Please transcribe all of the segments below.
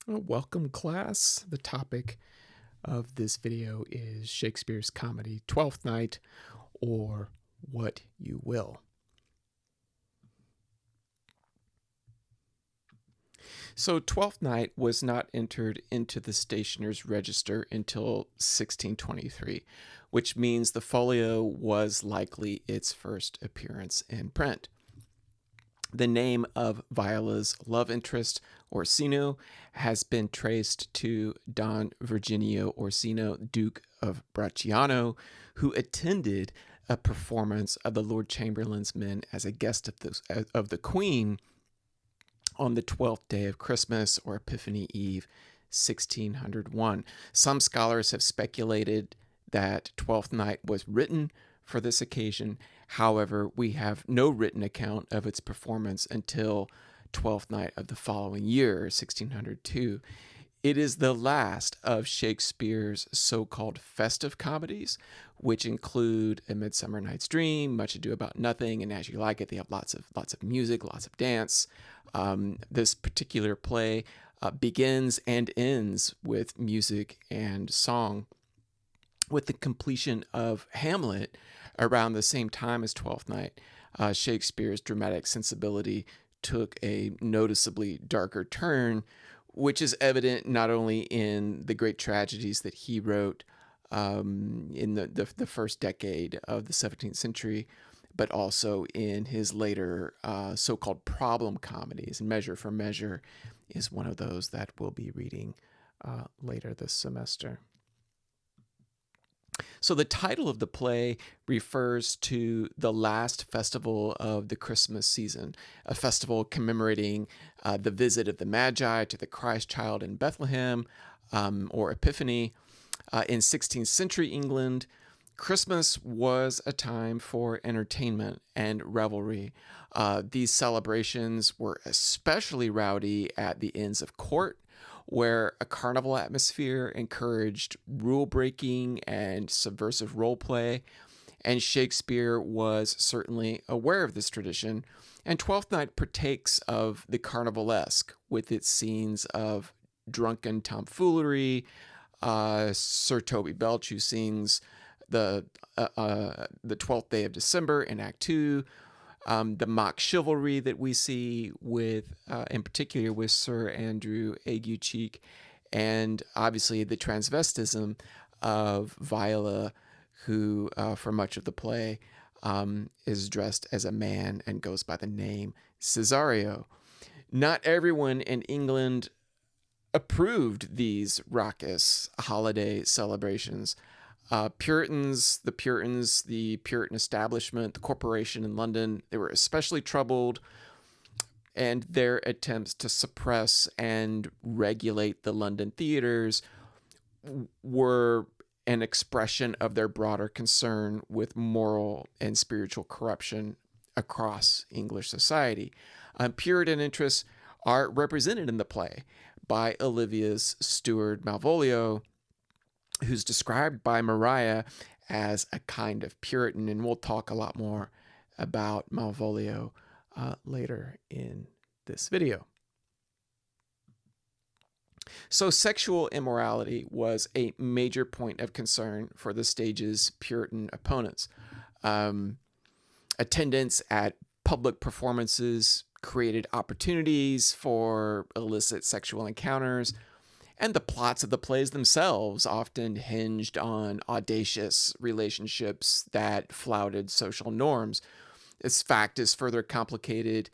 Welcome, class. The topic of this video is Shakespeare's comedy Twelfth Night, or What You Will. So Twelfth Night was not entered into the Stationer's Register until 1623, which means the folio was likely its first appearance in print. The name of Viola's love interest, Orsino, has been traced to Don Virginio Orsino, Duke of Bracciano, who attended a performance of the Lord Chamberlain's Men as a guest of the Queen on the 12th day of Christmas, or Epiphany Eve, 1601. Some scholars have speculated that Twelfth Night was written for this occasion. However, we have no written account of its performance until Twelfth Night of the following year, 1602. It is the last of Shakespeare's so-called festive comedies, which include A Midsummer Night's Dream, Much Ado About Nothing, and As You Like It. They have lots of music, lots of dance. This particular play begins and ends with music and song. With the completion of Hamlet around the same time as Twelfth Night, Shakespeare's dramatic sensibility took a noticeably darker turn, which is evident not only in the great tragedies that he wrote in the first decade of the 17th century, but also in his later so-called problem comedies. Measure for Measure is one of those that we'll be reading later this semester. So the title of the play refers to the last festival of the Christmas season, a festival commemorating the visit of the Magi to the Christ child in Bethlehem, or Epiphany. In 16th century England, Christmas was a time for entertainment and revelry. These celebrations were especially rowdy at the Inns of Court, where a carnival atmosphere encouraged rule-breaking and subversive role play, and Shakespeare was certainly aware of this tradition, and Twelfth Night partakes of the carnivalesque with its scenes of drunken tomfoolery. Sir Toby Belch, who sings the 12th day of December in Act 2, the mock chivalry that we see with, in particular, with Sir Andrew Aguecheek, and obviously the transvestism of Viola, who for much of the play is dressed as a man and goes by the name Cesario. Not everyone in England approved these raucous holiday celebrations. The Puritans, the Puritan establishment, the corporation in London, they were especially troubled, and their attempts to suppress and regulate the London theaters were an expression of their broader concern with moral and spiritual corruption across English society. Puritan interests are represented in the play by Olivia's steward Malvolio, who's described by Maria as a kind of Puritan, and we'll talk a lot more about Malvolio later in this video. So sexual immorality was a major point of concern for the stage's Puritan opponents. Attendance at public performances created opportunities for illicit sexual encounters, and the plots of the plays themselves often hinged on audacious relationships that flouted social norms. This fact is further complicated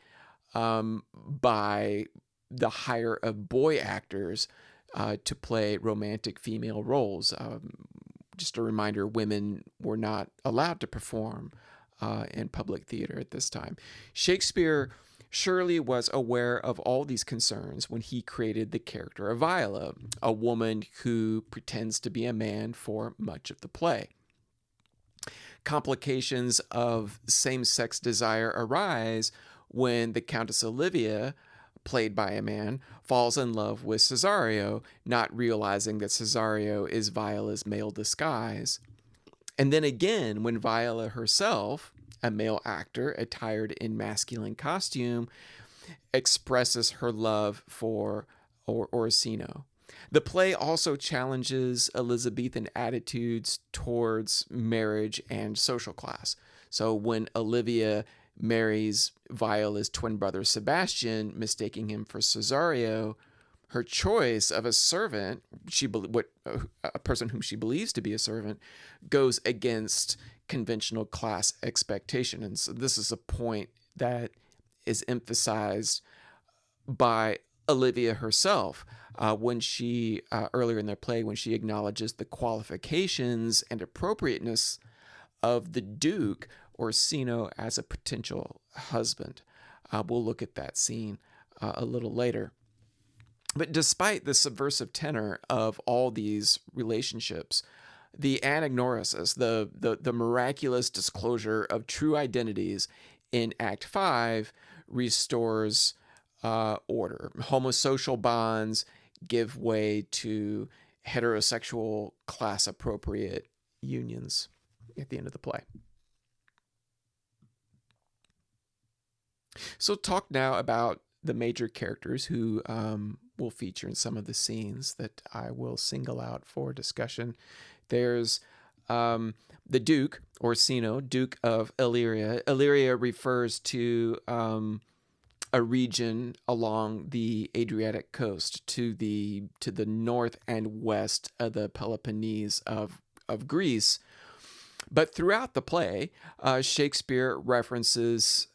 by the hire of boy actors to play romantic female roles. Just a reminder, women were not allowed to perform in public theater at this time. Shakespeare surely was aware of all these concerns when he created the character of Viola, a woman who pretends to be a man for much of the play. Complications of same-sex desire arise when the Countess Olivia, played by a man, falls in love with Cesario, not realizing that Cesario is Viola's male disguise. And then again, when Viola herself, a male actor attired in masculine costume, expresses her love for or Orsino. The play also challenges Elizabethan attitudes towards marriage and social class. So when Olivia marries Viola's twin brother Sebastian, mistaking him for Cesario, her choice of a servant, a person whom she believes to be a servant, goes against conventional class expectation. And so this is a point that is emphasized by Olivia herself when she, earlier in their play, when she acknowledges the qualifications and appropriateness of the Duke Orsino as a potential husband. We'll look at that scene a little later. But despite the subversive tenor of all these relationships, the anagnorisis, the miraculous disclosure of true identities in Act 5 restores order. Homosocial bonds give way to heterosexual class-appropriate unions at the end of the play. So talk now about the major characters who will feature in some of the scenes that I will single out for discussion. There's the Duke, Orsino, Duke of Illyria. Illyria refers to a region along the Adriatic coast to the north and west of the Peloponnese of Greece. But throughout the play, Shakespeare references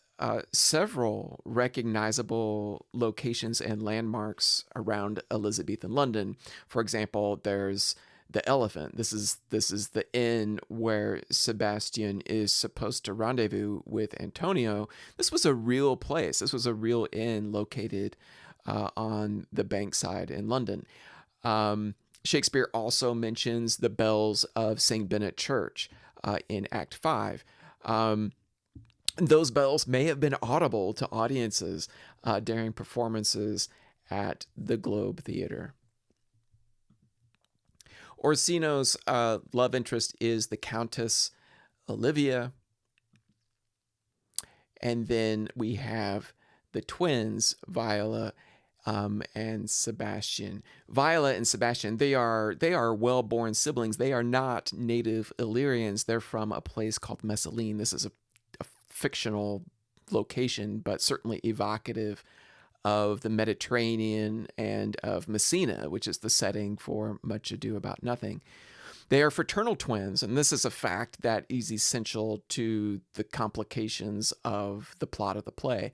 several recognizable locations and landmarks around Elizabethan London. For example, there's the Elephant. This is the inn where Sebastian is supposed to rendezvous with Antonio. This was a real place. This was a real inn located on the Bankside in London. Shakespeare also mentions the bells of St. Bennet Church in Act 5. Those bells may have been audible to audiences during performances at the Globe Theatre. Orsino's love interest is the Countess Olivia. And then we have the twins, Viola and Sebastian. Viola and Sebastian, they are well-born siblings. They are not native Illyrians. They're from a place called Messaline. This is a fictional location, but certainly evocative of the Mediterranean and of Messina, which is the setting for Much Ado About Nothing. They are fraternal twins, and this is a fact that is essential to the complications of the plot of the play.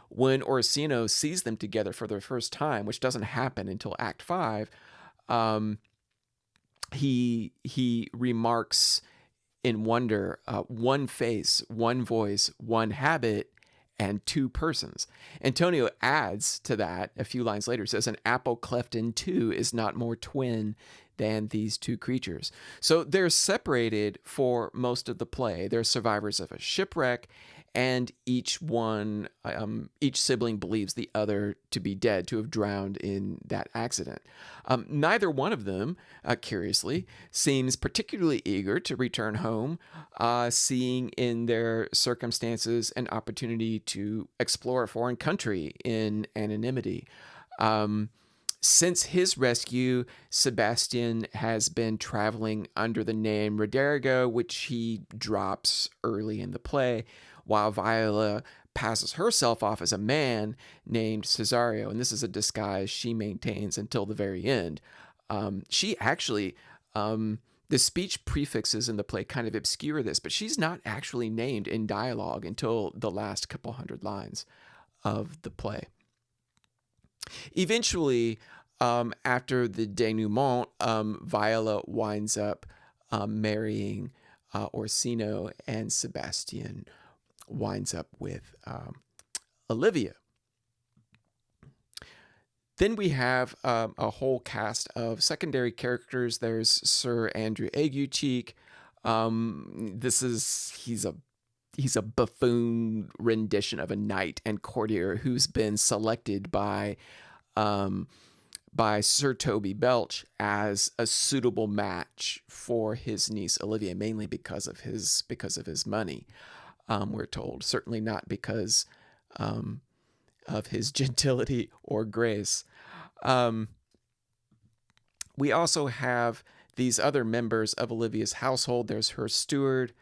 When Orsino sees them together for the first time, which doesn't happen until Act 5, he remarks in wonder, one face, one voice, one habit, and two persons. Antonio adds to that a few lines later, says, an apple cleft in two is not more twin than these two creatures. So they're separated for most of the play. They're survivors of a shipwreck, and each sibling believes the other to be dead, to have drowned in that accident. Neither one of them, curiously, seems particularly eager to return home, seeing in their circumstances an opportunity to explore a foreign country in anonymity. Since his rescue, Sebastian has been traveling under the name Roderigo, which he drops early in the play, while Viola passes herself off as a man named Cesario, and this is a disguise she maintains until the very end. She actually, the speech prefixes in the play kind of obscure this, but she's not actually named in dialogue until the last couple hundred lines of the play. Eventually, after the denouement, Viola winds up marrying Orsino, and Sebastian winds up with Olivia. Then we have a whole cast of secondary characters. There's Sir Andrew Aguecheek. He's a buffoon rendition of a knight and courtier who's been selected by Sir Toby Belch as a suitable match for his niece Olivia, mainly because of his money. We're told, certainly not because of his gentility or grace. Um, we also have these other members of Olivia's household. There's her steward,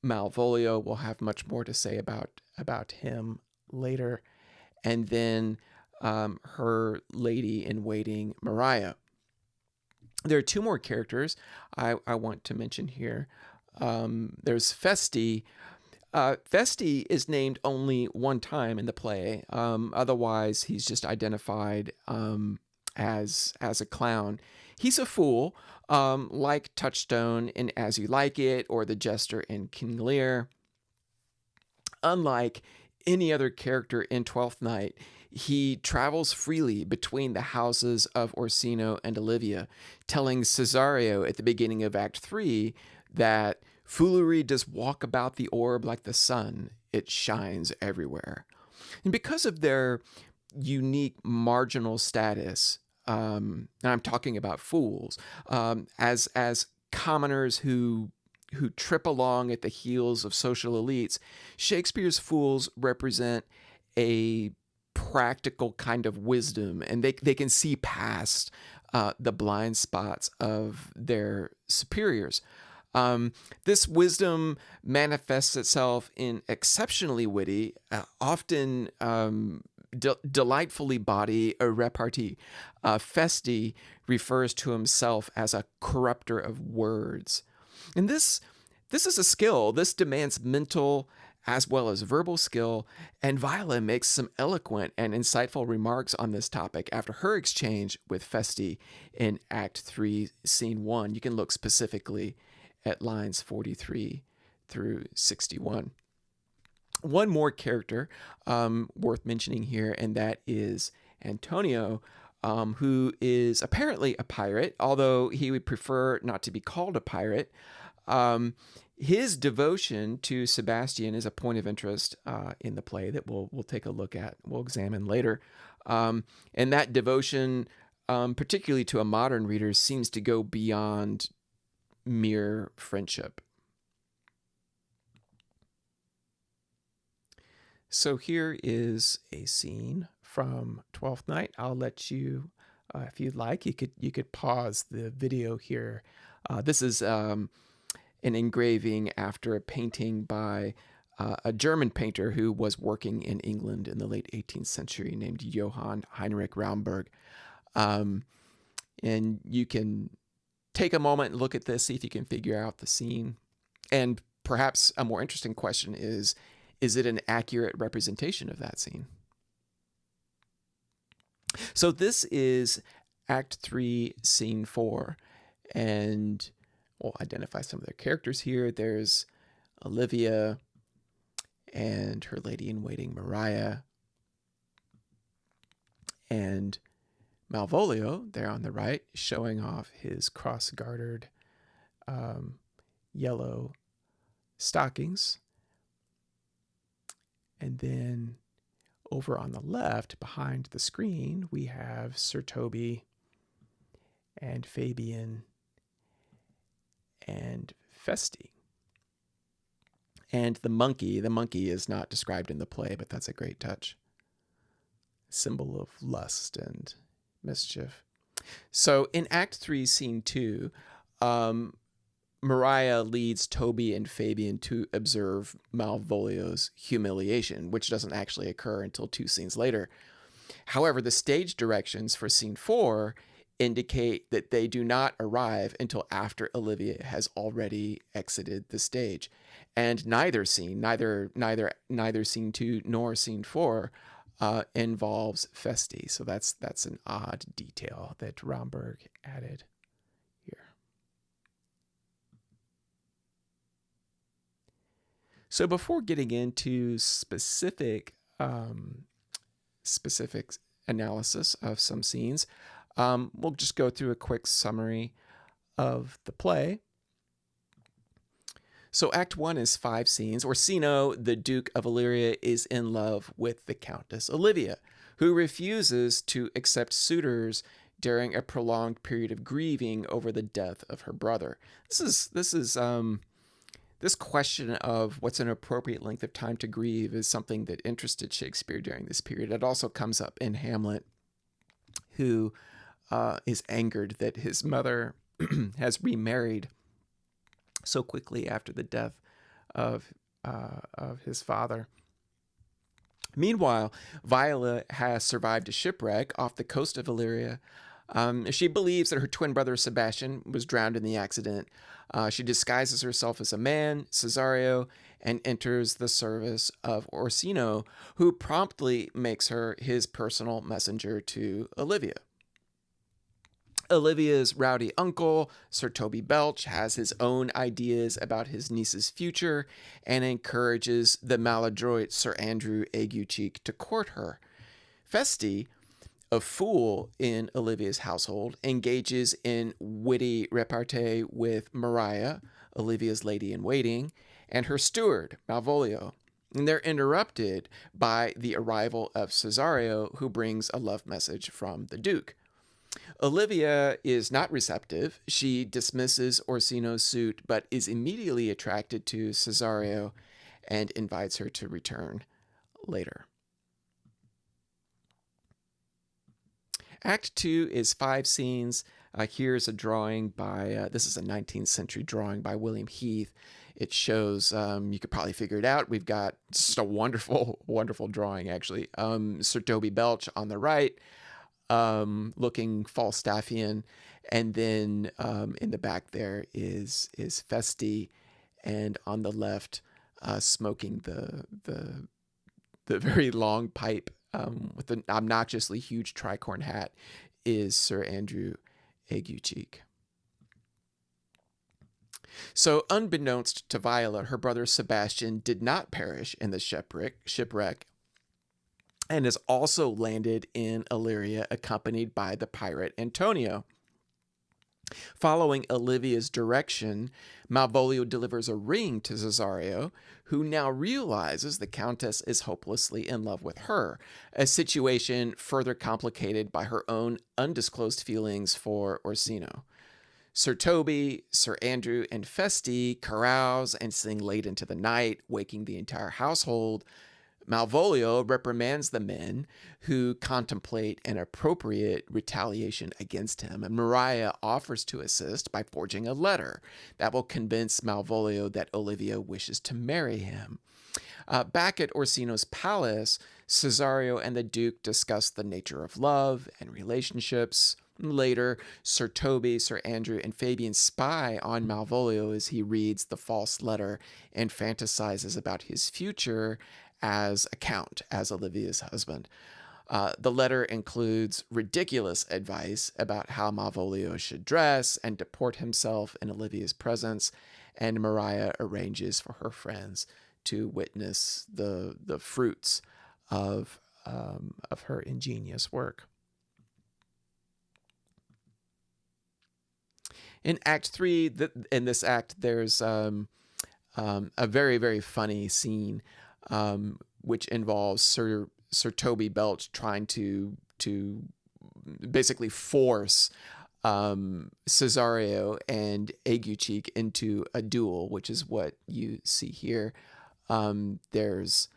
Malvolio. We'll have much more to say about him later. And then her lady in waiting, Maria. There are two more characters I want to mention here. There's Festi. Festi is named only one time in the play. Otherwise, he's just identified as a clown. He's a fool, like Touchstone in As You Like It or the Jester in King Lear. Unlike any other character in Twelfth Night, he travels freely between the houses of Orsino and Olivia, telling Cesario at the beginning of Act 3 that foolery does walk about the orb like the sun. It shines everywhere. And because of their unique marginal status, and I'm talking about fools, as commoners who trip along at the heels of social elites, Shakespeare's fools represent a practical kind of wisdom, and they can see past the blind spots of their superiors. This wisdom manifests itself in exceptionally witty, often delightfully bawdy repartee. Festi refers to himself as a corrupter of words. And this is a skill. This demands mental as well as verbal skill, and Viola makes some eloquent and insightful remarks on this topic after her exchange with Festi in Act 3, Scene 1. You can look specifically at lines 43 through 61. One more character worth mentioning here, and that is Antonio, who is apparently a pirate, although he would prefer not to be called a pirate. His devotion to Sebastian is a point of interest in the play that we'll take a look at, we'll examine later. And that devotion, particularly to a modern reader, seems to go beyond mere friendship. So here is a scene from Twelfth Night. I'll let you, if you'd like, you could pause the video here. This is an engraving after a painting by a German painter who was working in England in the late 18th century named Johann Heinrich Raumberg. And you can take a moment and look at this, see if you can figure out the scene. And perhaps a more interesting question is it an accurate representation of that scene? So this is Act 3, Scene 4. And we'll identify some of their characters here. There's Olivia and her lady-in-waiting, Maria. And Malvolio, there on the right, showing off his cross-gartered yellow stockings. And then over on the left, behind the screen, we have Sir Toby and Fabian and Festi. And the monkey is not described in the play, but that's a great touch. Symbol of lust and mischief. So in Act 3, Scene 2, Maria leads Toby and Fabian to observe Malvolio's humiliation, which doesn't actually occur until 2 scenes later. However, the stage directions for Scene 4 indicate that they do not arrive until after Olivia has already exited the stage. And neither scene, neither Scene 2 nor Scene 4 involves Festi. So that's an odd detail that Raumberg added here. So before getting into specific analysis of some scenes, we'll just go through a quick summary of the play. So Act 1 is 5 scenes. Orsino, the Duke of Illyria, is in love with the Countess Olivia, who refuses to accept suitors during a prolonged period of grieving over the death of her brother. This question of what's an appropriate length of time to grieve is something that interested Shakespeare during this period. It also comes up in Hamlet. who is angered that his mother has remarried so quickly after the death of his father. Meanwhile, Viola has survived a shipwreck off the coast of Illyria. She believes that her twin brother Sebastian was drowned in the accident. She disguises herself as a man, Cesario, and enters the service of Orsino, who promptly makes her his personal messenger to Olivia. Olivia's rowdy uncle, Sir Toby Belch, has his own ideas about his niece's future and encourages the maladroit Sir Andrew Aguecheek to court her. Feste, a fool in Olivia's household, engages in witty repartee with Maria, Olivia's lady-in-waiting, and her steward, Malvolio. And they're interrupted by the arrival of Cesario, who brings a love message from the Duke. Olivia is not receptive. She dismisses Orsino's suit, but is immediately attracted to Cesario and invites her to return later. Act 2 is 5 scenes. Here's a drawing by, this is a 19th century drawing by William Heath. It shows, you could probably figure it out. We've got just a wonderful, wonderful drawing, actually. Sir Toby Belch on the right, looking Falstaffian, and then in the back there is Feste, and on the left, smoking the very long pipe with an obnoxiously huge tricorn hat is Sir Andrew Aguecheek. So, unbeknownst to Viola, her brother Sebastian did not perish in the shipwreck and has also landed in Illyria accompanied by the pirate Antonio. Following Olivia's direction, Malvolio delivers a ring to Cesario, who now realizes the Countess is hopelessly in love with her, a situation further complicated by her own undisclosed feelings for Orsino. Sir Toby, Sir Andrew, and Feste carouse and sing late into the night, waking the entire household. Malvolio reprimands the men who contemplate an appropriate retaliation against him, and Maria offers to assist by forging a letter that will convince Malvolio that Olivia wishes to marry him. Back at Orsino's palace, Cesario and the Duke discuss the nature of love and relationships. Later, Sir Toby, Sir Andrew, and Fabian spy on Malvolio as he reads the false letter and fantasizes about his future as a count, as Olivia's husband. The letter includes ridiculous advice about how Malvolio should dress and deport himself in Olivia's presence, and Maria arranges for her friends to witness the fruits of her ingenious work. In Act 3, in this act, there's a very, very funny scene which involves Sir Toby Belch trying to basically force Cesario and Aguecheek into a duel, which is what you see here. There's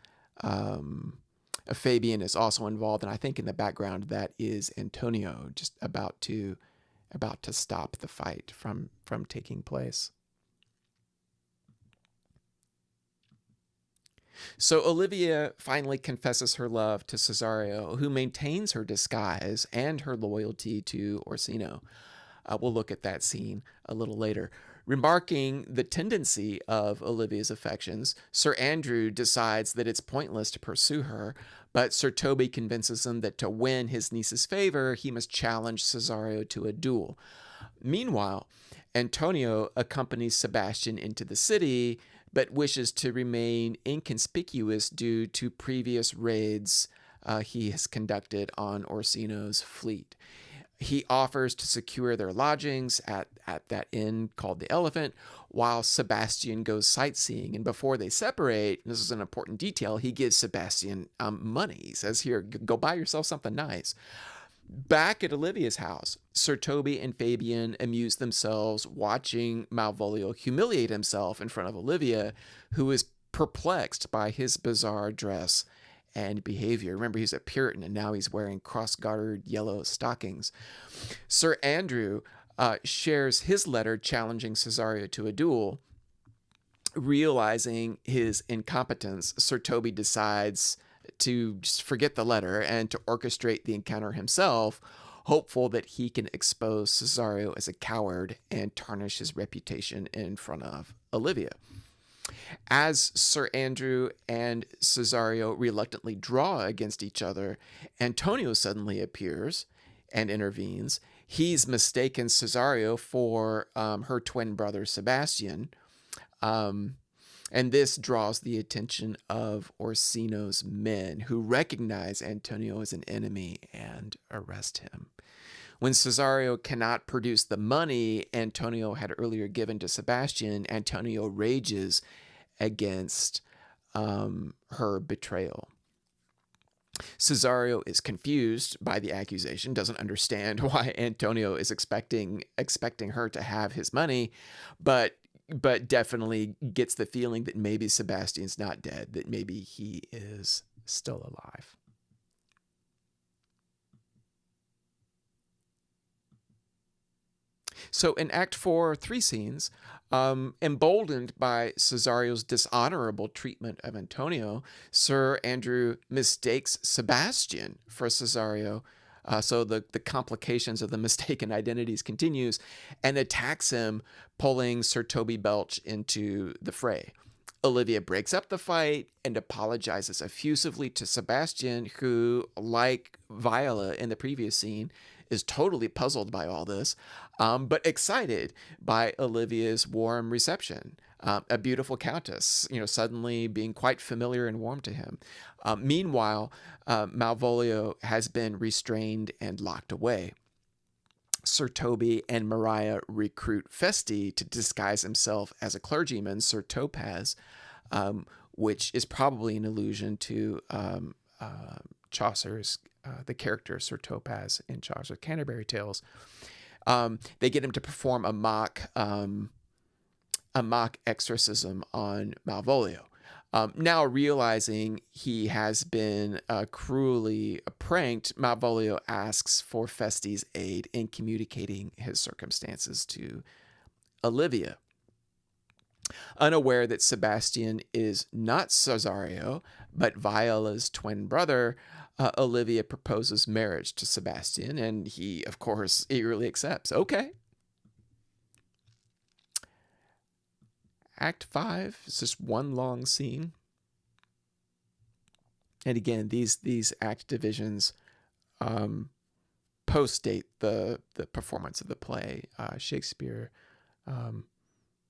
Fabian is also involved, and I think in the background that is Antonio, just about to stop the fight from taking place. So Olivia finally confesses her love to Cesario, who maintains her disguise and her loyalty to Orsino. We'll look at that scene a little later. Remarking the tendency of Olivia's affections, Sir Andrew decides that it's pointless to pursue her, but Sir Toby convinces him that to win his niece's favor, he must challenge Cesario to a duel. Meanwhile, Antonio accompanies Sebastian into the city, but wishes to remain inconspicuous due to previous raids he has conducted on Orsino's fleet. He offers to secure their lodgings at that inn called the Elephant, while Sebastian goes sightseeing. And before they separate, this is an important detail, he gives Sebastian money. He says, here, go buy yourself something nice. Back at Olivia's house, Sir Toby and Fabian amuse themselves watching Malvolio humiliate himself in front of Olivia, who is perplexed by his bizarre dress and behavior. Remember, he's a Puritan, and now he's wearing cross-gartered yellow stockings. Sir Andrew shares his letter challenging Cesario to a duel. Realizing his incompetence, Sir Toby decides to just forget the letter and to orchestrate the encounter himself, hopeful that he can expose Cesario as a coward and tarnish his reputation in front of Olivia. As Sir Andrew and Cesario reluctantly draw against each other, Antonio suddenly appears and intervenes. He's mistaken Cesario for her twin brother Sebastian, and this draws the attention of Orsino's men, who recognize Antonio as an enemy and arrest him. When Cesario cannot produce the money Antonio had earlier given to Sebastian, Antonio rages against her betrayal. Cesario is confused by the accusation, doesn't understand why Antonio is expecting her to have his money, but definitely gets the feeling that maybe Sebastian's not dead, that maybe he is still alive. So in Act 4, 3 scenes, emboldened by Cesario's dishonorable treatment of Antonio, Sir Andrew mistakes Sebastian for Cesario. So the complications of the mistaken identities continues, and attacks him, pulling Sir Toby Belch into the fray. Olivia breaks up the fight and apologizes effusively to Sebastian, who, like Viola in the previous scene, is totally puzzled by all this, but excited by Olivia's warm reception. A beautiful countess, suddenly being quite familiar and warm to him. Meanwhile, Malvolio has been restrained and locked away. Sir Toby and Maria recruit Feste to disguise himself as a clergyman, Sir Topaz, which is probably an allusion to Chaucer's, the character Sir Topaz in Chaucer's Canterbury Tales. They get him to perform a mock exorcism on Malvolio. Now realizing he has been cruelly pranked, Malvolio asks for Feste's aid in communicating his circumstances to Olivia. Unaware that Sebastian is not Cesario, but Viola's twin brother, Olivia proposes marriage to Sebastian, and he, of course, eagerly accepts. Okay. Act 5 is just one long scene. And again, these act divisions post-date the performance of the play. Shakespeare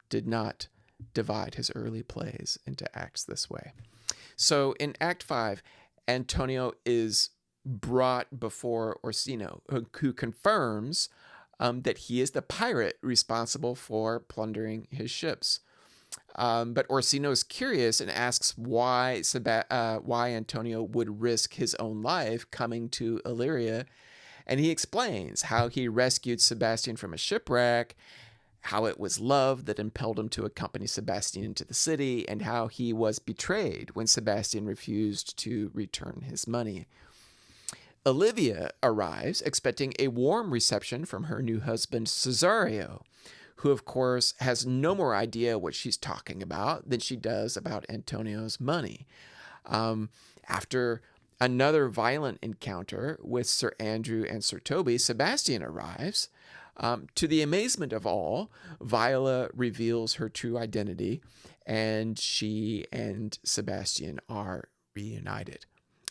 did not divide his early plays into acts this way. So in Act 5, Antonio is brought before Orsino, who confirms that he is the pirate responsible for plundering his ships. But Orsino is curious and asks why Antonio would risk his own life coming to Illyria, and he explains how he rescued Sebastian from a shipwreck, how it was love that impelled him to accompany Sebastian into the city, and how he was betrayed when Sebastian refused to return his money. Olivia arrives expecting a warm reception from her new husband, Cesario, who, of course, has no more idea what she's talking about than she does about Antonio's money. After another violent encounter with Sir Andrew and Sir Toby, Sebastian arrives. To the amazement of all, Viola reveals her true identity, and she and Sebastian are reunited.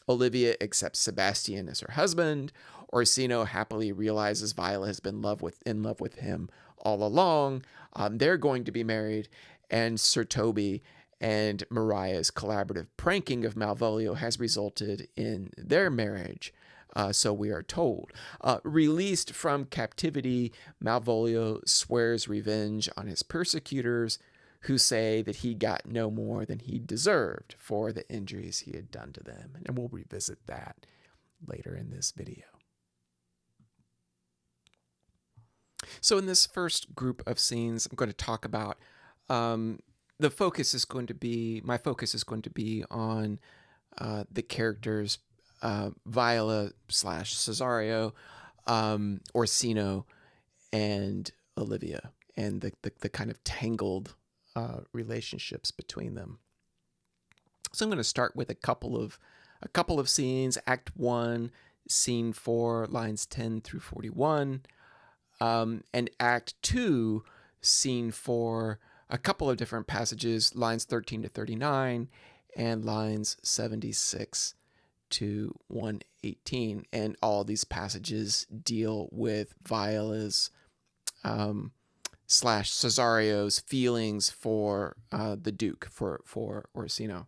Olivia accepts Sebastian as her husband. Orsino happily realizes Viola has been in love with him all along. They're going to be married, and Sir Toby and Maria's collaborative pranking of Malvolio has resulted in their marriage. So we are told. Released from captivity, Malvolio swears revenge on his persecutors, who say that he got no more than he deserved for the injuries he had done to them. And we'll revisit that later in this video. So in this first group of scenes, I'm going to talk about, my focus is going to be on the characters Viola slash Cesario, Orsino, and Olivia, and the kind of tangled relationships between them. So I'm going to start with a couple of scenes. Act 1, Scene 4, lines 10 through 41, and Act 2, Scene 4, a couple of different passages, lines 13 to 39, and lines 76 to 118. And all these passages deal with Viola's slash Cesario's feelings for the Duke, for Orsino.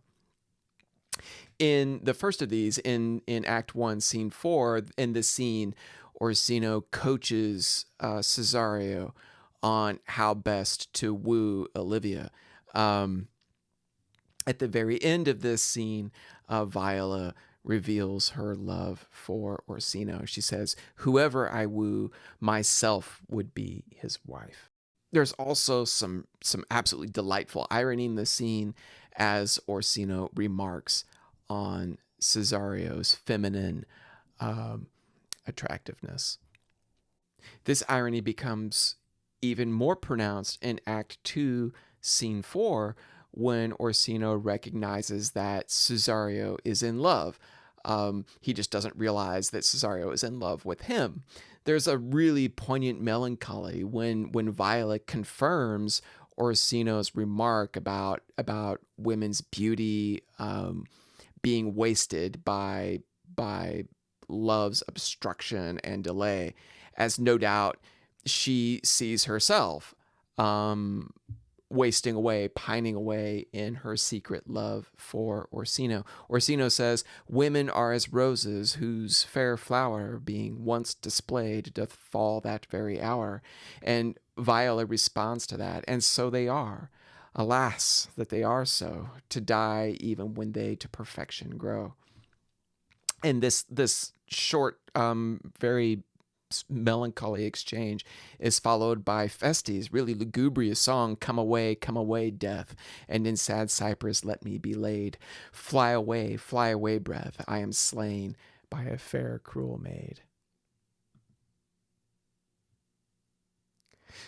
In the first of these, in Act 1, Scene 4, in this scene, Orsino coaches Cesario on how best to woo Olivia. At the very end of this scene, Viola reveals her love for Orsino. She says, "Whoever I woo, myself would be his wife." There's also some absolutely delightful irony in the scene as Orsino remarks on Cesario's feminine attractiveness. This irony becomes even more pronounced in Act 2, Scene 4, when Orsino recognizes that Cesario is in love. He just doesn't realize that Cesario is in love with him. There's a really poignant melancholy when Viola confirms Orsino's remark about women's beauty being wasted by love's obstruction and delay, as no doubt she sees herself wasting away, pining away in her secret love for Orsino. Orsino says, "Women are as roses, whose fair flower, being once displayed, doth fall that very hour." And Viola responds to that, "And so they are. Alas, that they are so, to die even when they to perfection grow." And this short, very melancholy exchange is followed by Feste's really lugubrious song, come away, death, and in sad cypress let me be laid. Fly away, breath, I am slain by a fair, cruel maid."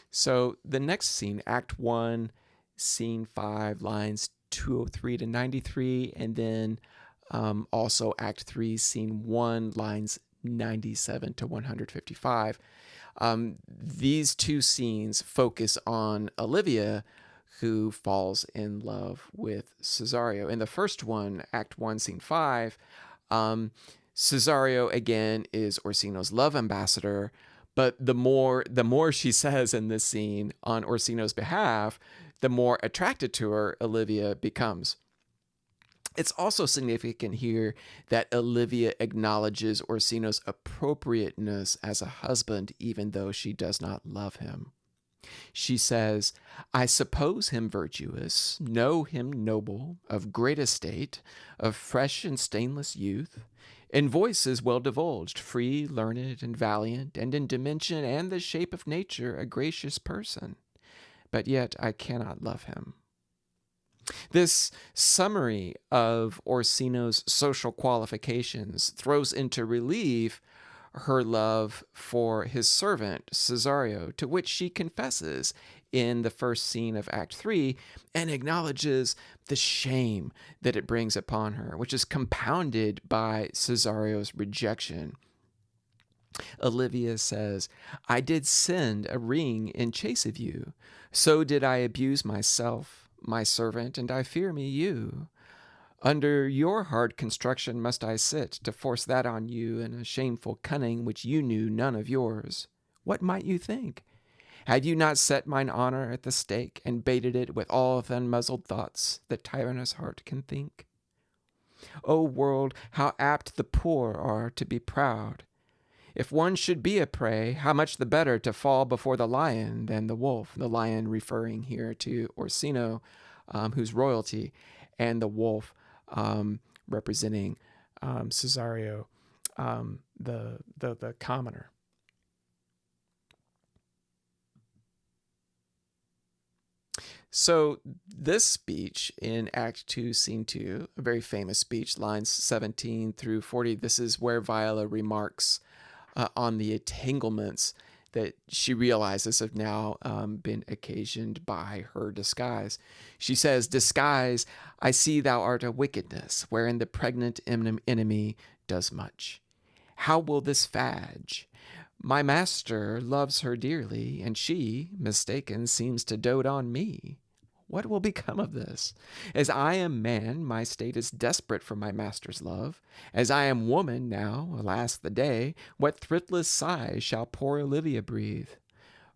So the next scene, Act 1, Scene 5, lines 203 to 93, and then also Act 3, Scene 1, lines 97 to 155. These two scenes focus on Olivia, who falls in love with Cesario. In the first one, Act 1, Scene 5, Cesario again is Orsino's love ambassador, but the more she says in this scene on Orsino's behalf, the more attracted to her Olivia becomes. It's also significant here that Olivia acknowledges Orsino's appropriateness as a husband, even though she does not love him. She says, "I suppose him virtuous, know him noble, of great estate, of fresh and stainless youth. In voice is well divulged, free, learned, and valiant, and in dimension and the shape of nature a gracious person. But yet I cannot love him." This summary of Orsino's social qualifications throws into relief her love for his servant, Cesario, to which she confesses in the first scene of Act 3 and acknowledges the shame that it brings upon her, which is compounded by Cesario's rejection. Olivia says, "I did send a ring in chase of you, so did I abuse myself, my servant, and I fear me you. Under your hard construction must I sit, to force that on you in a shameful cunning which you knew none of yours. What might you think? Had you not set mine honor at the stake, and baited it with all th' unmuzzled thoughts that tyrannous heart can think? O world, how apt the poor are to be proud! If one should be a prey, how much the better to fall before the lion than the wolf." The lion referring here to Orsino, who's royalty, and the wolf representing Cesario, the commoner. So this speech in Act 2, Scene 2, a very famous speech, lines 17 through 40, this is where Viola remarks on the entanglements that she realizes have now been occasioned by her disguise. She says, "Disguise, I see thou art a wickedness, wherein the pregnant enemy does much. How will this fadge? My master loves her dearly, and she, mistaken, seems to dote on me. What will become of this? As I am man, my state is desperate for my master's love. As I am woman, now, alas the day, what thriftless sighs shall poor Olivia breathe?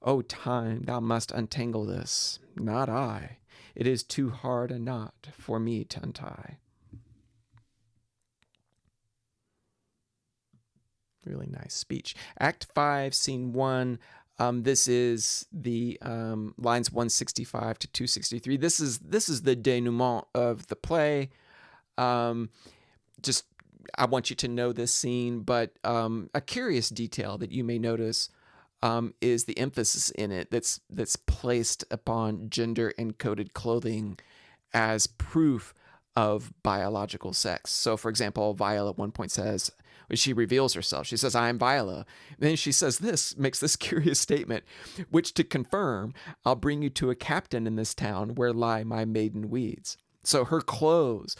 O time, thou must untangle this, not I. It is too hard a knot for me to untie." Really nice speech. Act 5, Scene 1. This is the lines 165 to 263. This is the denouement of the play. Just I want you to know this scene, but a curious detail that you may notice is the emphasis in it that's placed upon gender encoded clothing as proof of biological sex. So, for example, Viola at one point says, she reveals herself. She says, "I am Viola." Then she says makes this curious statement, "which to confirm, I'll bring you to a captain in this town where lie my maiden weeds." So her clothes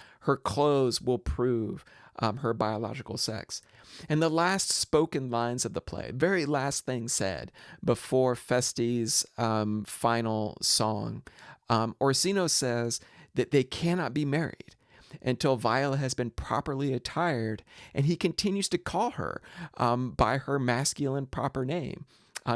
will prove her biological sex. And the last spoken lines of the play, very last thing said before Feste's final song, Orsino says that they cannot be married until Viola has been properly attired, and he continues to call her by her masculine proper name,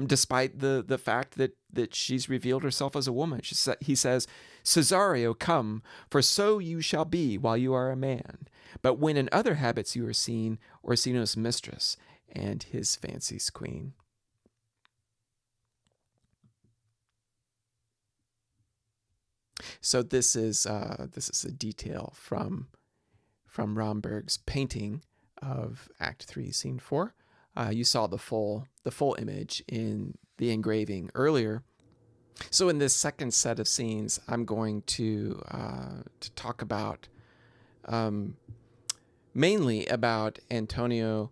despite the fact that she's revealed herself as a woman. He says, "Cesario, come, for so you shall be while you are a man. But when in other habits you are seen, Orsino's mistress and his fancy's queen." So this is a detail from Romberg's painting of Act 3, Scene 4. You saw the full image in the engraving earlier. So in this second set of scenes, I'm going to talk about mainly about Antonio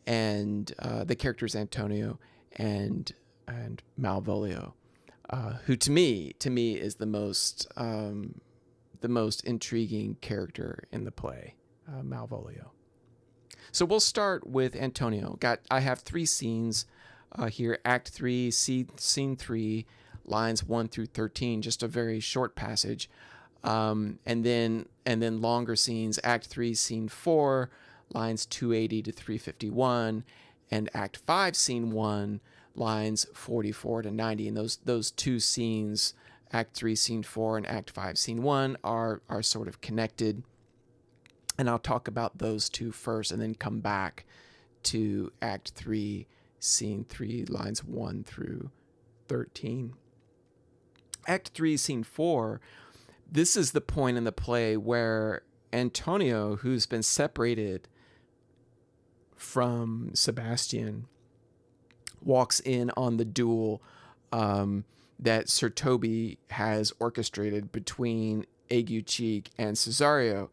and the characters Antonio and Malvolio. Who to me is the most intriguing character in the play, Malvolio. So we'll start with Antonio. I have 3 scenes here: Act 3, Scene 3, lines 1 through 13, just a very short passage, and then longer scenes: Act 3, Scene 4, lines 280 to 351, and Act 5, Scene 1, lines 44 to 90. And those 2 scenes, Act 3, Scene 4, and Act 5, Scene 1, are sort of connected. And I'll talk about those 2 first and then come back to Act 3, Scene 3, lines 1 through 13. Act 3, Scene 4, this is the point in the play where Antonio, who's been separated from Sebastian, walks in on the duel that Sir Toby has orchestrated between Aguecheek and Cesario.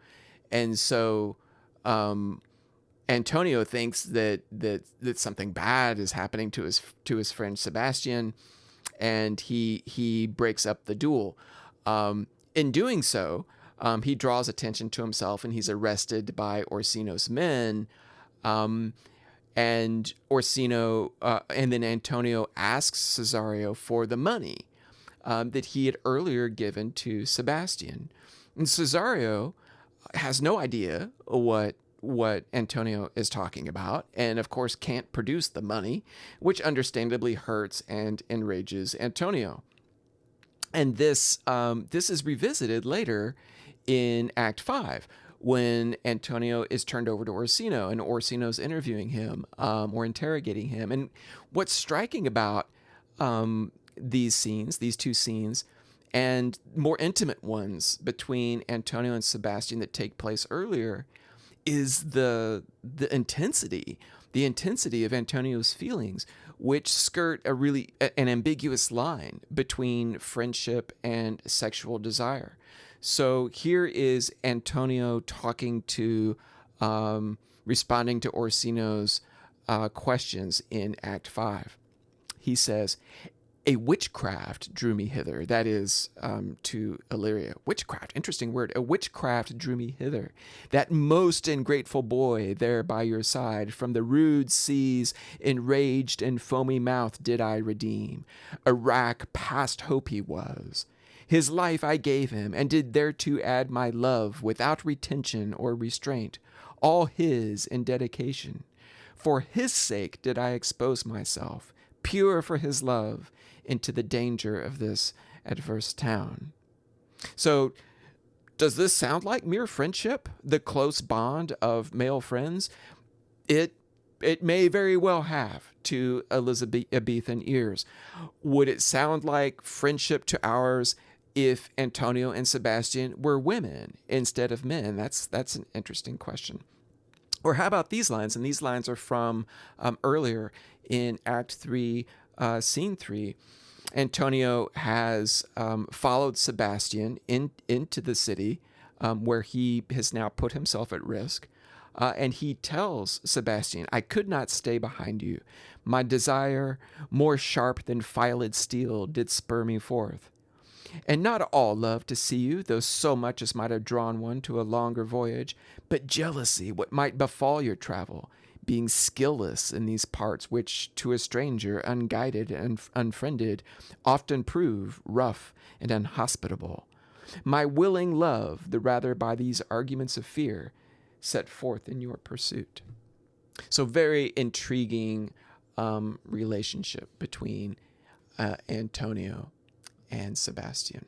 And so Antonio thinks that something bad is happening to his friend Sebastian, and he breaks up the duel. In doing so, he draws attention to himself, and he's arrested by Orsino's men. And Orsino, and then Antonio asks Cesario for the money that he had earlier given to Sebastian. And Cesario has no idea what Antonio is talking about, and of course can't produce the money, which understandably hurts and enrages Antonio. And this is revisited later in Act 5, when Antonio is turned over to Orsino, and Orsino's interviewing him or interrogating him. And what's striking about these 2 scenes, and more intimate ones between Antonio and Sebastian that take place earlier, is the intensity of Antonio's feelings which skirt an ambiguous line between friendship and sexual desire. So here is Antonio responding to Orsino's questions in Act 5. He says, "A witchcraft drew me hither." That is to Illyria. Witchcraft, interesting word. "A witchcraft drew me hither. That most ingrateful boy there by your side, from the rude seas, enraged and foamy mouth, did I redeem. A wrack past hope he was. His life I gave him, and did thereto add my love, without retention or restraint, all his in dedication. For his sake did I expose myself, pure for his love, into the danger of this adverse town." So, does this sound like mere friendship, the close bond of male friends? It may very well have to Elizabethan ears. Would it sound like friendship to ours if Antonio and Sebastian were women instead of men? That's an interesting question. Or how about these lines? And these lines are from earlier in Act 3, Scene 3. Antonio has followed Sebastian into the city where he has now put himself at risk. And he tells Sebastian, "I could not stay behind you. My desire, more sharp than filed steel, did spur me forth. And not all love to see you, though so much as might have drawn one to a longer voyage, but jealousy what might befall your travel, being skilless in these parts, which to a stranger, unguided and unfriended, often prove rough and unhospitable. My willing love, the rather by these arguments of fear, set forth in your pursuit." So very intriguing relationship between Antonio and Sebastian.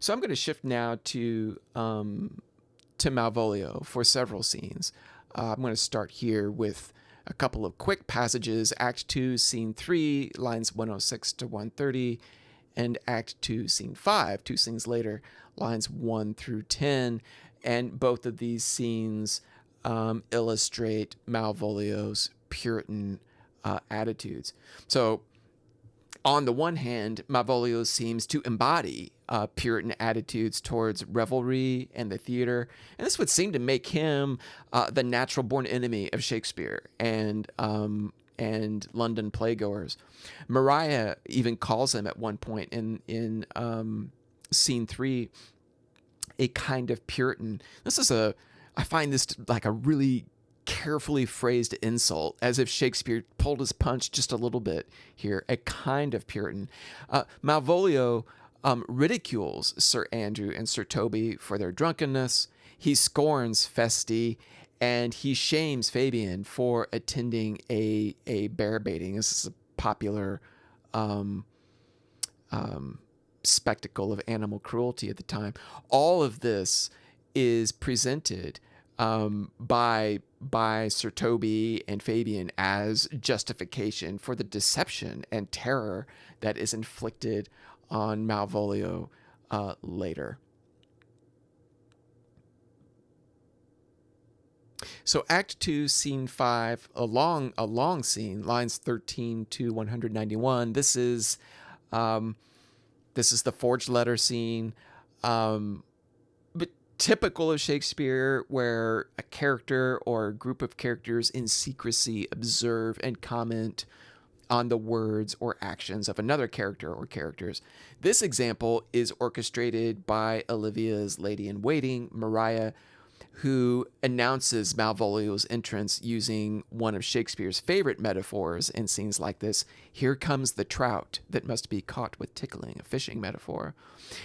So I'm going to shift now to Malvolio for several scenes. I'm going to start here with a couple of quick passages. Act 2, Scene 3, lines 106 to 130, and Act 2, Scene 5, 2 scenes later, lines 1 through 10. And both of these scenes illustrate Malvolio's Puritan attitudes. So on the one hand, Malvolio seems to embody Puritan attitudes towards revelry and the theater, and this would seem to make him the natural-born enemy of Shakespeare and London playgoers. Maria even calls him at one point in Scene 3 a kind of Puritan. I find this like a really carefully phrased insult, as if Shakespeare pulled his punch just a little bit here. A kind of Puritan. Malvolio ridicules Sir Andrew and Sir Toby for their drunkenness. He scorns Feste, and he shames Fabian for attending a bear baiting. This is a popular spectacle of animal cruelty at the time. All of this is presented by Sir Toby and Fabian as justification for the deception and terror that is inflicted on Malvolio later. So Act 2, Scene 5, a long scene, lines 13 to 191. This is the forged letter scene, but typical of Shakespeare, where a character or a group of characters in secrecy observe and comment on the words or actions of another character or characters. This example is orchestrated by Olivia's lady-in-waiting, Maria, who announces Malvolio's entrance using one of Shakespeare's favorite metaphors in scenes like this. Here comes the trout that must be caught with tickling, a fishing metaphor.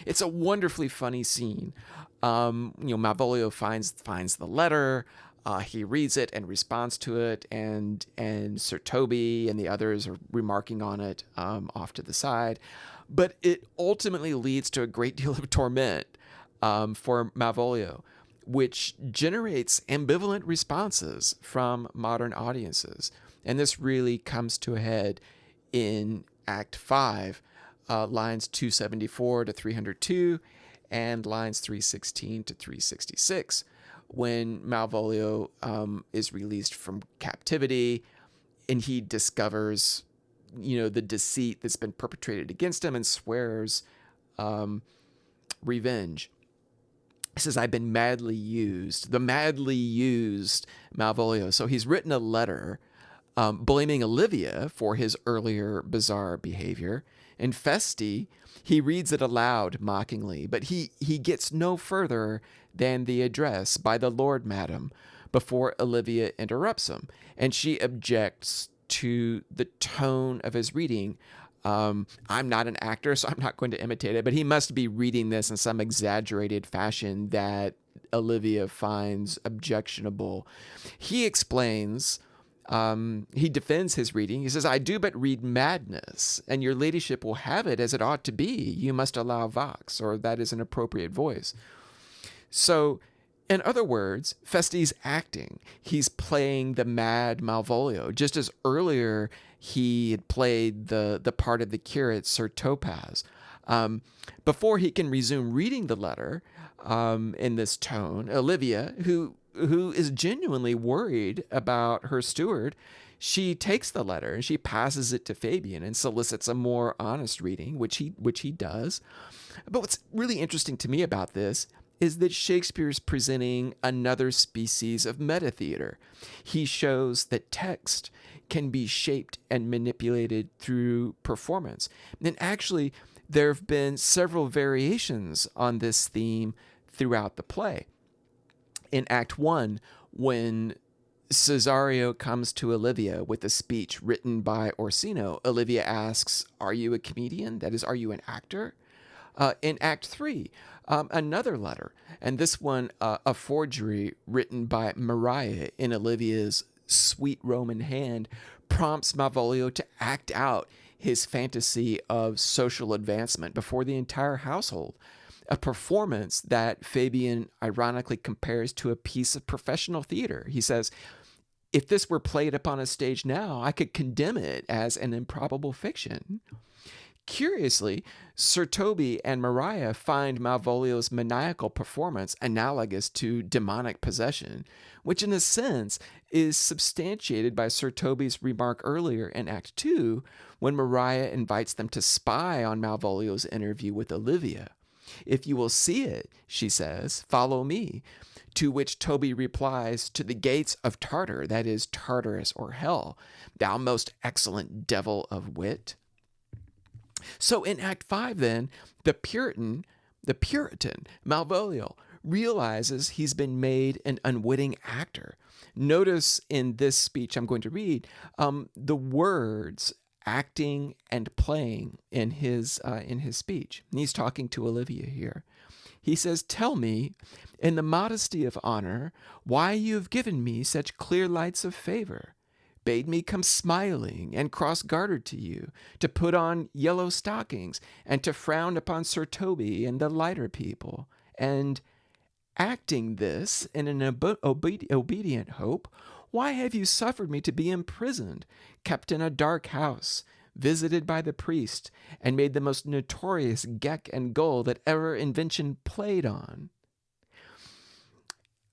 It's a wonderfully funny scene. Malvolio finds the letter. He reads it and responds to it, and Sir Toby and the others are remarking on it off to the side. But it ultimately leads to a great deal of torment for Malvolio, which generates ambivalent responses from modern audiences. And this really comes to a head in Act 5, lines 274 to 302, and lines 316 to 366, when Malvolio is released from captivity and he discovers, the deceit that's been perpetrated against him and swears revenge. He says, I've been madly used, the madly used Malvolio. So he's written a letter blaming Olivia for his earlier bizarre behavior. And Feste, he reads it aloud mockingly, but he gets no further than the address, by the Lord, madam, before Olivia interrupts him. And she objects to the tone of his reading. I'm not an actor, so I'm not going to imitate it, but he must be reading this in some exaggerated fashion that Olivia finds objectionable. He explains, he defends his reading. He says, I do but read madness, and your ladyship will have it as it ought to be. You must allow vox, or that is an appropriate voice. So, in other words, Feste's acting. He's playing the mad Malvolio, just as earlier he had played the part of the curate, Sir Topaz. Before he can resume reading the letter in this tone, Olivia, who is genuinely worried about her steward, she takes the letter and she passes it to Fabian and solicits a more honest reading, which he does. But what's really interesting to me about this is that Shakespeare's presenting another species of metatheater. He shows that text can be shaped and manipulated through performance. And actually, there have been several variations on this theme throughout the play. In Act 1, when Cesario comes to Olivia with a speech written by Orsino, Olivia asks, are you a comedian? That is, are you an actor? In Act 3, another letter, and this one a forgery written by Maria in Olivia's sweet Roman hand, prompts Malvolio to act out his fantasy of social advancement before the entire household, a performance that Fabian ironically compares to a piece of professional theater. He says, if this were played upon a stage now, I could condemn it as an improbable fiction. Curiously, Sir Toby and Maria find Malvolio's maniacal performance analogous to demonic possession, which in a sense is substantiated by Sir Toby's remark earlier in Act 2 when Maria invites them to spy on Malvolio's interview with Olivia. If you will see it, she says, follow me. To which Toby replies, to the gates of Tartar, that is, Tartarus or hell, thou most excellent devil of wit. So in Act 5, then, the Puritan, Malvolio, realizes he's been made an unwitting actor. Notice in this speech I'm going to read the words acting and playing in his speech. And he's talking to Olivia here. He says, tell me, in the modesty of honor, why you have given me such clear lights of favor. Bade me come smiling and cross-gartered to you, to put on yellow stockings, and to frown upon Sir Toby and the lighter people. And acting this in an obedient hope, why have you suffered me to be imprisoned, kept in a dark house, visited by the priest, and made the most notorious geck and gull that ever invention played on?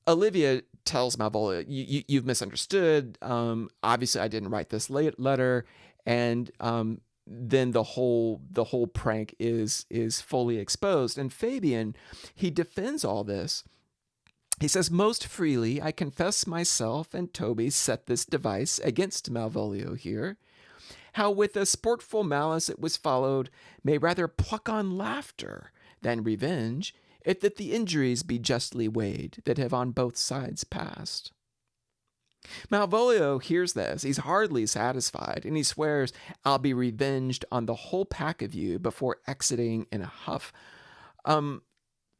Olivia tells Malvolio, you've misunderstood. Obviously, I didn't write this letter, and then the whole prank is fully exposed. And Fabian, he defends all this. He says, most freely I confess myself and Toby set this device against Malvolio here. How with a sportful malice it was followed may rather pluck on laughter than revenge, if that the injuries be justly weighed that have on both sides passed. Malvolio hears this. He's hardly satisfied, and he swears, I'll be revenged on the whole pack of you before exiting in a huff.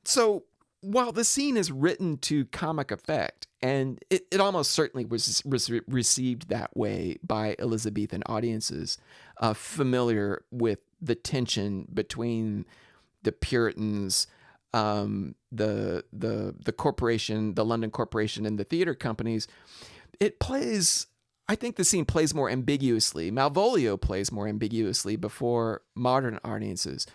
So while the scene is written to comic effect, and it almost certainly was received that way by Elizabethan audiences, familiar with the tension between the Puritans, the corporation, the London Corporation, and the theater companies, I think the scene plays more ambiguously. Malvolio plays more ambiguously before modern audiences,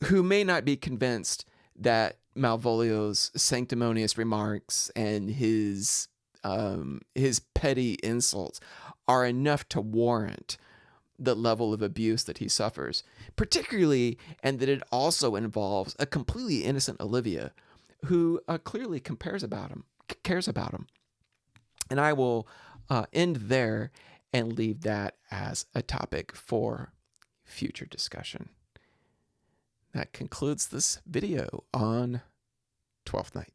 who may not be convinced that Malvolio's sanctimonious remarks and his petty insults are enough to warrant the level of abuse that he suffers, particularly, and that it also involves a completely innocent Olivia who clearly cares about him. And I will end there and leave that as a topic for future discussion. That concludes this video on Twelfth Night.